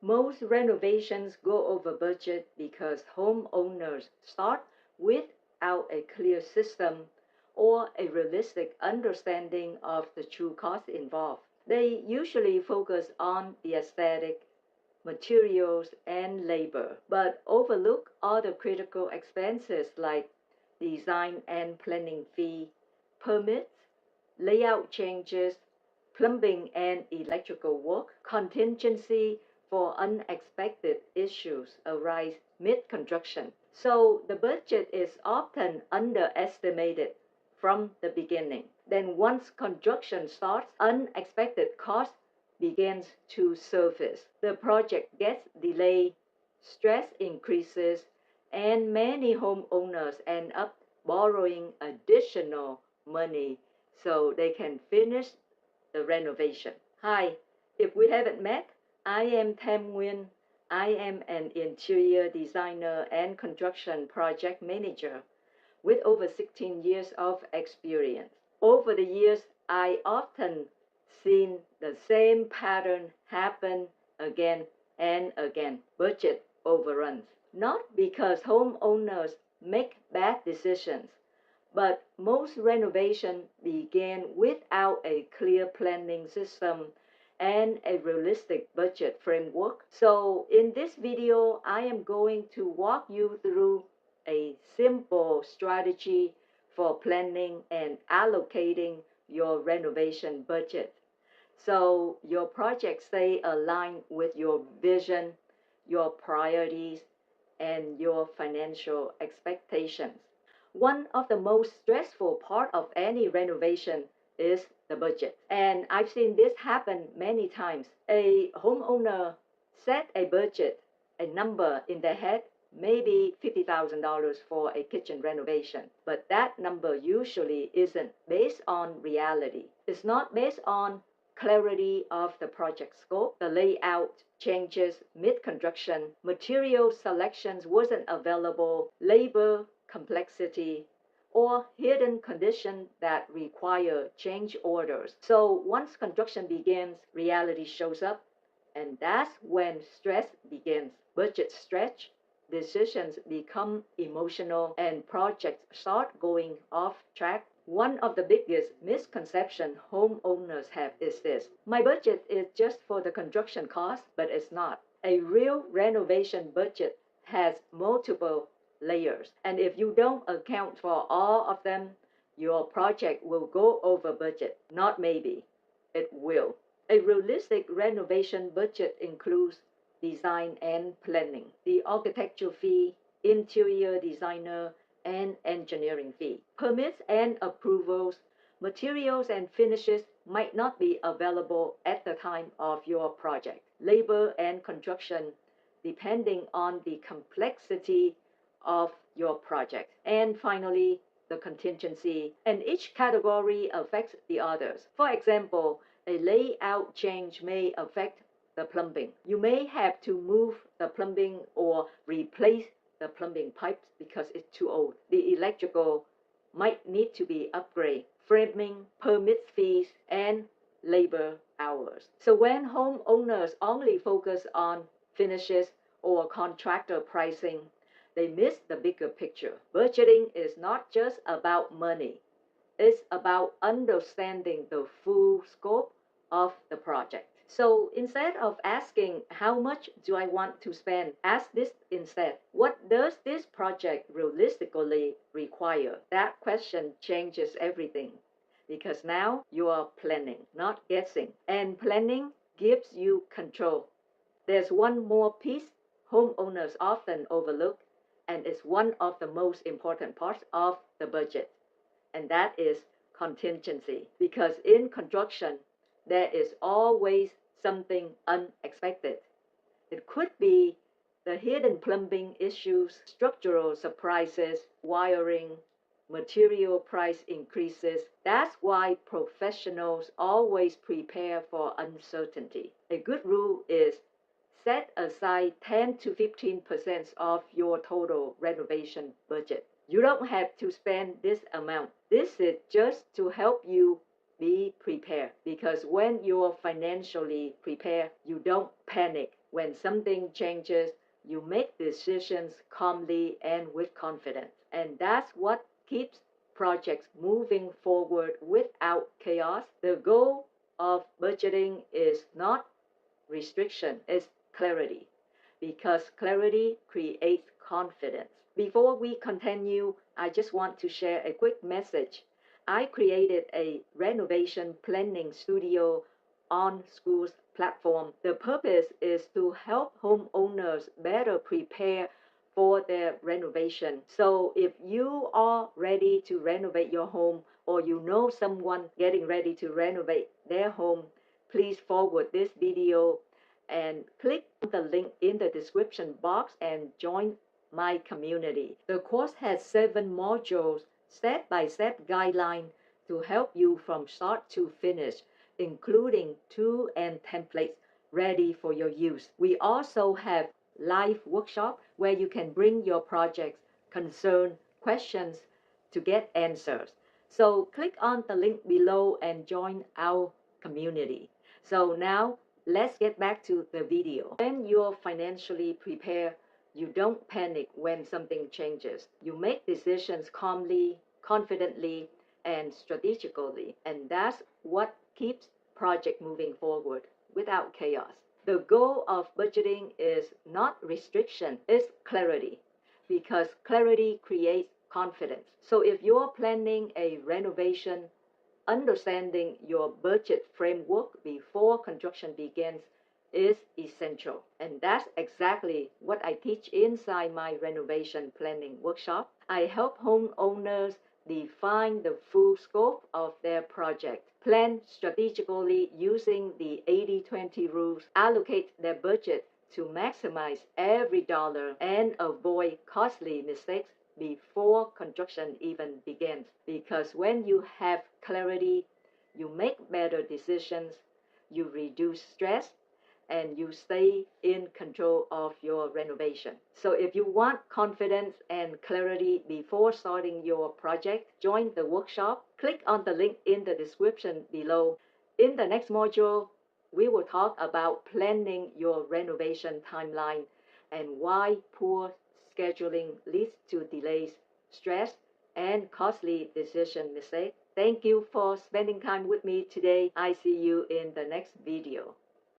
Most renovations go over budget because homeowners start without a clear system or a realistic understanding of the true costs involved. They usually focus on the aesthetic, materials, and labor, but overlook other critical expenses like design and planning fee, permits, layout changes, plumbing and electrical work, contingency for unexpected issues arise mid-construction. So the budget is often underestimated from the beginning. Then once construction starts, unexpected costs begins to surface. The project gets delayed, stress increases, and many homeowners end up borrowing additional money so they can finish the renovation. Hi, if we haven't met, I am Wynn. I am an interior designer and construction project manager with over 16 years of experience. Over the years, I often seen the same pattern happen again and again. Budget overruns. Not because homeowners make bad decisions, but most renovation began without a clear planning system and a realistic budget framework. So in this video, I am going to walk you through a simple strategy for planning and allocating your renovation budget, so your projects stay aligned with your vision, your priorities, and your financial expectations. One of the most stressful part of any renovation is the budget. And I've seen this happen many times. A homeowner set a budget, a number in their head, maybe $50,000 for a kitchen renovation. But that number usually isn't based on reality. It's not based on clarity of the project scope, the layout changes mid-construction, material selections wasn't available, labor complexity, or hidden conditions that require change orders. So once construction begins, reality shows up, and that's when stress begins. Budget stretch, decisions become emotional, and projects start going off track. One of the biggest misconceptions homeowners have is this: my budget is just for the construction cost, but it's not. A real renovation budget has multiple layers, and if you don't account for all of them, your project will go over budget. Not maybe, it will. A realistic renovation budget includes design and planning, the architecture fee, interior designer, and engineering fee. Permits and approvals, materials and finishes might not be available at the time of your project. Labor and construction, depending on the complexity of your project. And finally, the contingency, and each category affects the others. For example, a layout change may affect the plumbing. You may have to move the plumbing or replace the plumbing pipes because it's too old. The electrical might need to be upgraded. Framing, permit fees, and labor hours. So when homeowners only focus on finishes or contractor pricing, they miss the bigger picture. Budgeting is not just about money. It's about understanding the full scope of the project. So instead of asking, how much do I want to spend? Ask this instead: what does this project realistically require? That question changes everything, because now you are planning, not guessing. And planning gives you control. There's one more piece homeowners often overlook, and it's one of the most important parts of the budget, and that is contingency. Because in construction, there is always something unexpected. It could be the hidden plumbing issues, structural surprises, wiring, material price increases. That's why professionals always prepare for uncertainty. A good rule is set aside 10 to 15% of your total renovation budget. You don't have to spend this amount. This is just to help you be prepared, because when you're financially prepared, you don't panic When something changes, you make decisions calmly and with confidence. And that's what keeps projects moving forward without chaos. The goal of budgeting is not restriction, it's clarity. Because clarity creates confidence. Before we continue, I just want to share a quick message. I created a renovation planning studio on Skool's platform. The purpose is to help homeowners better prepare for their renovation. So if you are ready to renovate your home, or you know someone getting ready to renovate their home, please forward this video and click on the link in the description box and join my community. The course has 7 modules, step-by-step guideline to help you from start to finish, including tools and templates ready for your use. We also have live workshop where you can bring your projects, concern, questions to get answers. So click on the link below and join our community. So now let's get back to the video. When you're financially prepared, you don't panic when something changes. You make decisions calmly, confidently, and strategically. And that's what keeps project moving forward without chaos. The goal of budgeting is not restriction, it's clarity. Because clarity creates confidence. So if you're planning a renovation, understanding your budget framework before construction begins is essential. And that's exactly what I teach inside my renovation planning workshop. I help homeowners define the full scope of their project, plan strategically using the 80-20 rules, allocate their budget to maximize every dollar, and avoid costly mistakes before construction even begins. Because when you have clarity, you make better decisions, you reduce stress, and you stay in control of your renovation. So if you want confidence and clarity before starting your project, join the workshop. Click on the link in the description below. In the next module, we will talk about planning your renovation timeline and why poor scheduling leads to delays, stress, and costly decision mistakes. Thank you for spending time with me today. I see you in the next video.